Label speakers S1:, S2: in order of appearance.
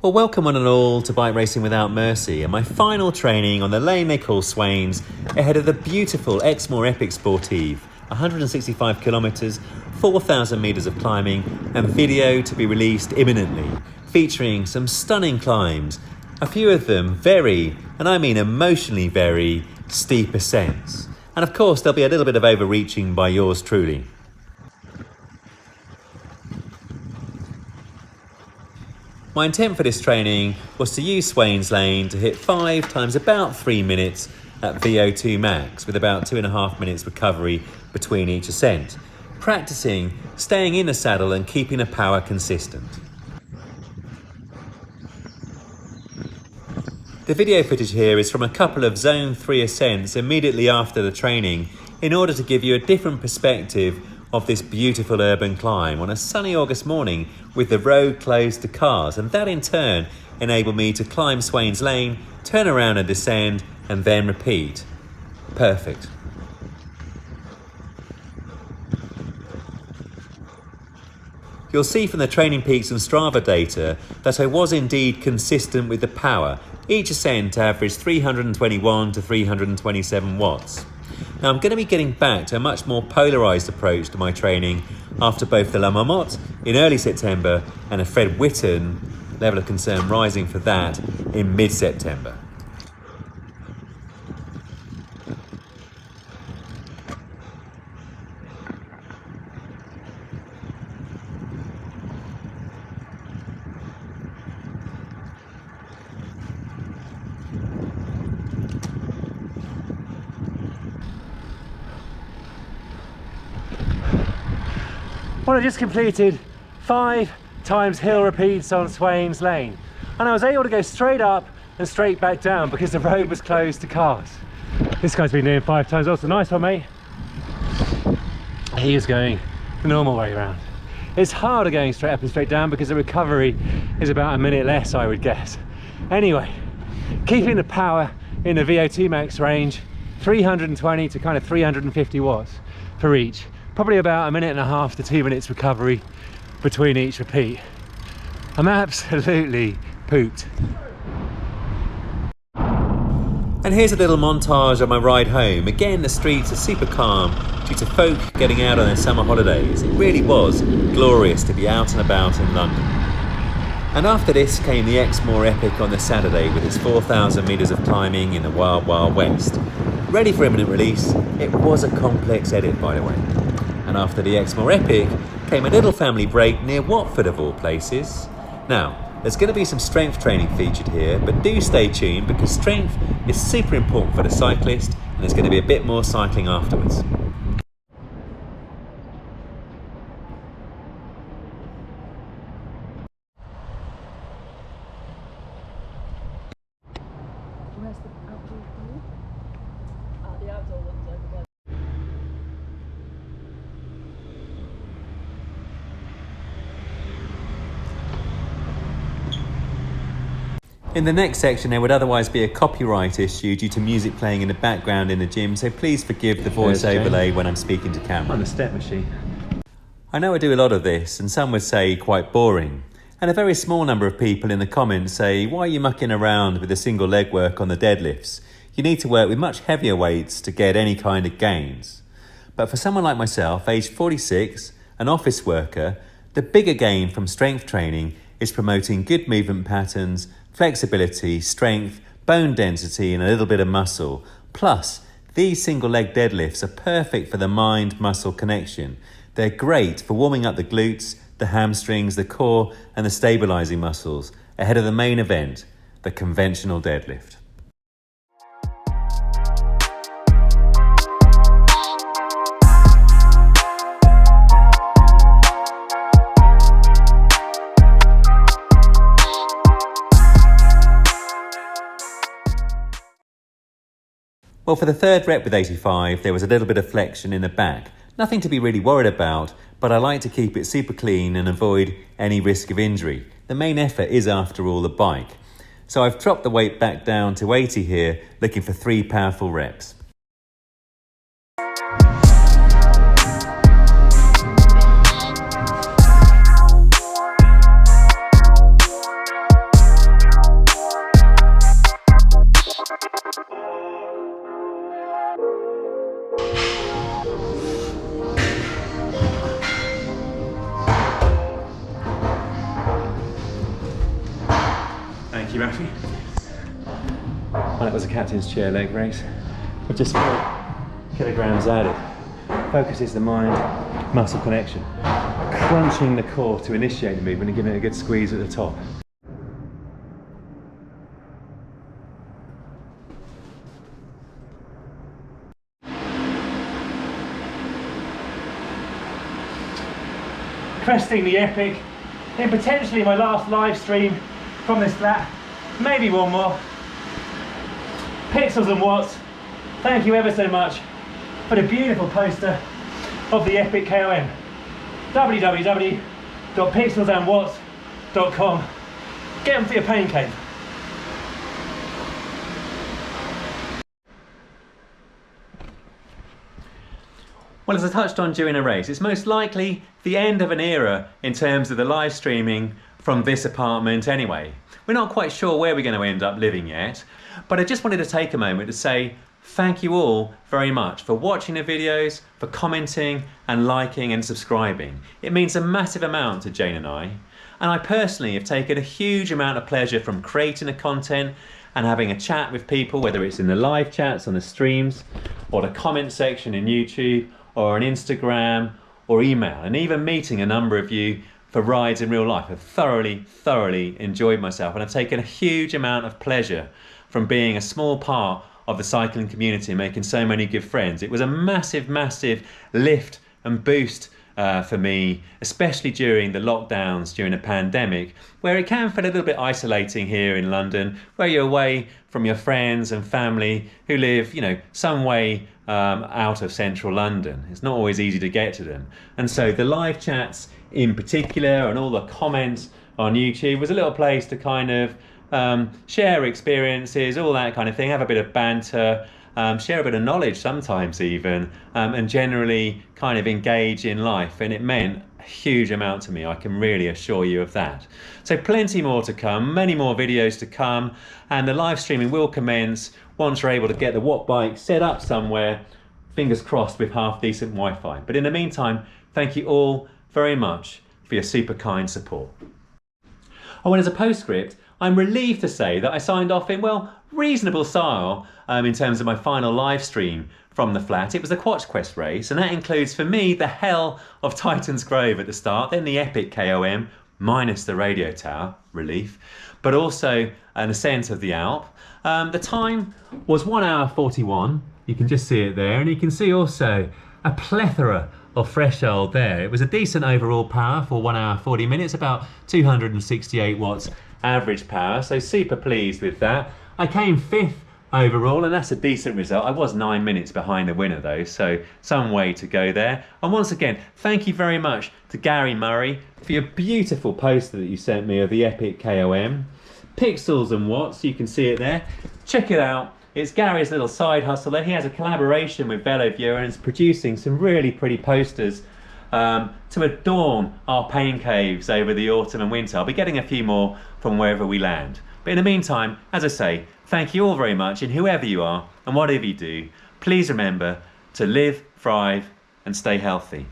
S1: Well, welcome one and all to Bike Racing Without Mercy and my final training on the lane they call Swains ahead of the beautiful Exmoor Epic Sportive, 165 kilometres, 4,000 metres of climbing and video to be released imminently, featuring some stunning climbs, a few of them very, and I mean emotionally very, steep ascents. And of course there'll be a little bit of overreaching by yours truly. My intent for this training was to use Swains Lane to hit 5 times about 3 minutes at VO2 max with about 2.5 minutes recovery between each ascent, practicing staying in the saddle and keeping the power consistent. The video footage here is from a couple of Zone 3 ascents immediately after the training in order to give you a different perspective of this beautiful urban climb on a sunny August morning with the road closed to cars, and that in turn enabled me to climb Swains Lane, turn around and descend and then repeat. Perfect. You'll see from the Training Peaks and Strava data that I was indeed consistent with the power. Each ascent averaged 321 to 327 watts. Now I'm going to be getting back to a much more polarised approach to my training after both the La Marmotte in early September and a Fred Whitton level of concern rising for that in mid-September.
S2: Well, I just completed 5 times hill repeats on Swains Lane, and I was able to go straight up and straight back down because the road was closed to cars. This guy's been doing 5 times also. Nice one, mate. He is going the normal way around. It's harder going straight up and straight down because the recovery is about a minute less, I would guess. Anyway, keeping the power in the VO2 max range, 320 to kind of 350 watts for each. Probably about a minute and a half to 2 minutes recovery between each repeat. I'm absolutely pooped.
S1: And here's a little montage of my ride home. Again, the streets are super calm due to folk getting out on their summer holidays. It really was glorious to be out and about in London. And after this came the Exmoor Epic on the Saturday with its 4,000 metres of climbing in the Wild Wild West. Ready for imminent release. It was a complex edit, by the way. And after the Exmoor Epic came a little family break near Watford of all places. Now, there's going to be some strength training featured here, but do stay tuned because strength is super important for the cyclist and there's going to be a bit more cycling afterwards. In the next section there would otherwise be a copyright issue due to music playing in the background in the gym, so please forgive the voice overlay when I'm speaking to camera.
S2: On the step machine.
S1: I know I do a lot of this and some would say quite boring, and a very small number of people in the comments say, why are you mucking around with the single leg work on the deadlifts? You need to work with much heavier weights to get any kind of gains. But for someone like myself, aged 46, an office worker, the bigger gain from strength training is promoting good movement patterns, flexibility, strength, bone density and a little bit of muscle. Plus, these single leg deadlifts are perfect for the mind-muscle connection. They're great for warming up the glutes, the hamstrings, the core and the stabilising muscles ahead of the main event, the conventional deadlift. Well, for the third rep with 85, there was a little bit of flexion in the back. Nothing to be really worried about, but I like to keep it super clean and avoid any risk of injury. The main effort is, after all, the bike. So I've dropped the weight back down to 80 here, looking for 3 powerful reps.
S2: Thank you, Rafi. Well, that was a captain's chair leg race. With just 4 kilograms added. Focuses the mind-muscle connection. Crunching the core to initiate the movement and giving it a good squeeze at the top. Cresting the epic in potentially my last live stream from this flat, maybe one more. Pixels and watts, thank you ever so much for the beautiful poster of the epic KOM. www.pixelsandwatts.com. Get them for your pain cave. Well, as I touched on during a race, it's most likely the end of an era in terms of the live streaming from this apartment anyway. We're not quite sure where we're going to end up living yet, but I just wanted to take a moment to say thank you all very much for watching the videos, for commenting and liking and subscribing. It means a massive amount to Jane and I personally have taken a huge amount of pleasure from creating the content and having a chat with people, whether it's in the live chats on the streams or the comment section in YouTube or on Instagram or email, and even meeting a number of you for rides in real life. I've thoroughly enjoyed myself, and I've taken a huge amount of pleasure from being a small part of the cycling community and making so many good friends. It was a massive lift and boost for me, especially during the lockdowns during the pandemic, where it can feel a little bit isolating here in London, where you're away from your friends and family who live, you know, some way out of central London. It's not always easy to get to them. And so the live chats in particular and all the comments on YouTube was a little place to kind of share experiences, all that kind of thing, have a bit of banter, share a bit of knowledge sometimes even, and generally kind of engage in life. And it meant a huge amount to me, I can really assure you of that. So plenty more to come, many more videos to come, and the live streaming will commence once we're able to get the Watt bike set up somewhere, fingers crossed with half decent Wi-Fi. But in the meantime, thank you all very much for your super kind support. Oh, and as a postscript, I'm relieved to say that I signed off in, well, reasonable style in terms of my final live stream from the flat. It was a Quatch Quest race, and that includes for me the hell of Titan's Grove at the start, then the epic KOM, minus the radio tower, relief, but also an ascent of the Alp. The time was 1 hour 41, you can just see it there, and you can see also a plethora of threshold there. It was a decent overall power for 1 hour 40 minutes, about 268 watts average power, so super pleased with that. I came 5th overall, and that's a decent result. I was 9 minutes behind the winner though, so some way to go there. And once again, thank you very much to Gary Murray for your beautiful poster that you sent me of the epic KOM. Pixels and watts, you can see it there. Check it out. It's Gary's little side hustle there. He has a collaboration with VeloViewer and is producing some really pretty posters to adorn our pain caves over the autumn and winter. I'll be getting a few more from wherever we land. But in the meantime, as I say, thank you all very much, and whoever you are and whatever you do, please remember to live, thrive and stay healthy.